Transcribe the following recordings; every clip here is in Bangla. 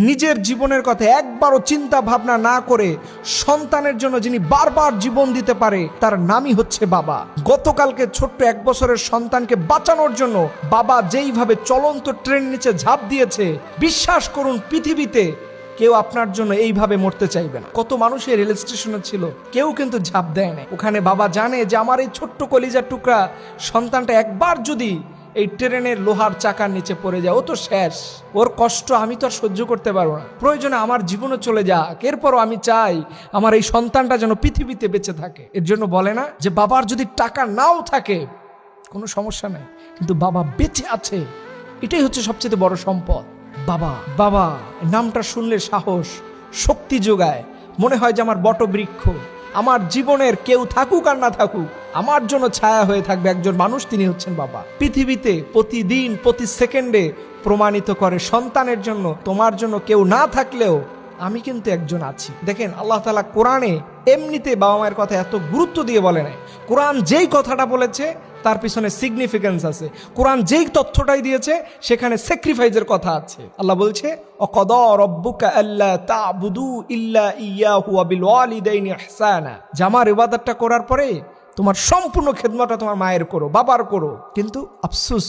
নিজের জীবনের কথা একবারও চিন্তা ভাবনা না করে সন্তানের জন্য যিনি বারবার জীবন দিতে পারে তার নামই হচ্ছে বাবা। গতকালকে ছোট্ট 1 বছরের সন্তানকে বাঁচানোর জন্য বাবা যেইভাবে চলন্ত ট্রেন নিচে ঝাঁপ দিয়েছে, বিশ্বাস করুন পৃথিবীতে কেউ আপনার জন্য এইভাবে মরতে চাইবে না। কত মানুষের রেল স্টেশনে ছিল, কেউ কিন্তু ঝাঁপ দেয় না। ওখানে বাবা জানে যে আমার এই ছোট্ট কলিজার টুকরা সন্তানটা একবার যদি এই ট্রেনের লোহার চাকার নিচে পড়ে যায় ও তো শেষ, ওর কষ্ট আমি তো আর সহ্য করতে পারবো না। প্রয়োজনে আমার জীবনে চলে যাক, এরপরও আমি চাই আমার এই সন্তানটা যেন পৃথিবীতে বেঁচে থাকে। এর জন্য বলে না যে বাবার যদি টাকা নাও থাকে কোনো সমস্যা নেই, কিন্তু বাবা বেঁচে আছে, এটাই হচ্ছে সবচেয়ে বড় সম্পদ। বাবা বাবা নামটা শুনলে সাহস শক্তি যোগায়, মনে হয় যে আমার বটবৃক্ষ, আমার জীবনের কেউ থাকুক আর না থাকুক আমার জন্য ছায়া হয়ে থাকবে একজন মানুষ, তিনি হচ্ছেন বাবা। পৃথিবীতে প্রতিদিন প্রতি সেকেন্ডে প্রমাণিত করে সন্তানের জন্য তোমার জন্য কেউ না থাকলেও আমি কিন্তু একজন আছি। দেখেন আল্লাহ তাআলা কোরআনে এমনিতে বাবা মায়ের কথা এত গুরুত্ব দিয়ে বলে নাই। কোরআন যেই কথাটা বলেছে তার পিছনে সিগনিফিকেন্স আছে। কোরআন যেই তথ্যটাই দিয়েছে সেখানে স্যাক্রিফাইসের কথা আছে। আল্লাহ বলছে অকদা রব্বুকা আল্লা তা'বুদু ইল্লা ইয়াহু ওয়া বিল ওয়ালিদাইনি ইহসানা, যে আমার ইবাদতটা করার পরে তোমার সম্পূর্ণ খেদমতটা তোমার মায়ের করো, বাবার করো। কিন্তু আফসোস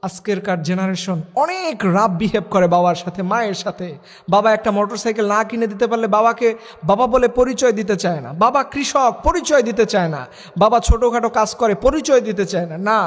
আজকেরকার জেনারেশন অনেক রাফ বিহেভ করে বাবার সাথে, মায়ের সাথে। বাবা একটা মোটরসাইকেল না কিনে দিতে পারলে বাবাকে বাবা বলে পরিচয় দিতে চায় না। বাবা কৃষক, পরিচয় দিতে চায় না। বাবা ছোটোখাটো কাজ করে, পরিচয় দিতে চায় না। না,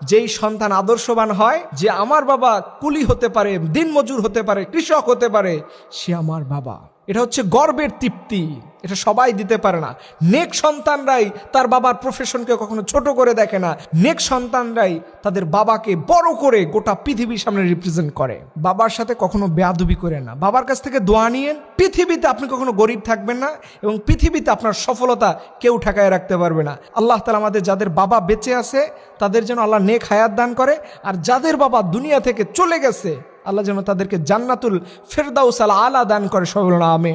যেই সন্তান আদর্শবান হয় যে আমার বাবা কুলি হতে পারে, দিনমজুর হতে পারে, কৃষক হতে পারে, সে আমার বাবা, এটা হচ্ছে গর্বের তৃপ্তি। এটা সবাই দিতে পারে না। নেক সন্তানরাই তার বাবার প্রফেশনকে কখনো ছোট করে দেখে না। নেক সন্তানরাই তাদের বাবাকে বড় করে গোটা পৃথিবীর সামনে রিপ্রেজেন্ট করে। বাবার সাথে কখনো বেয়াদবি করে না, বাবার কাছ থেকে দোয়া নিয়েন। পৃথিবীতে আপনি কখনো গরিব থাকবেন না এবং পৃথিবীতে আপনার সফলতা কেউ ঠেকায় রাখতে পারবে না। আল্লাহ তাআলা আমাদের যাদের বাবা বেঁচে আছে তাদের যেন আল্লাহ নেক হায়াত দান করে, আর যাদের বাবা দুনিয়া থেকে চলে গেছে আল্লাহ যেন তাদেরকে জান্নাতুল ফেরদাউস আল আলা দান করে। সবাই বলুন আমিন।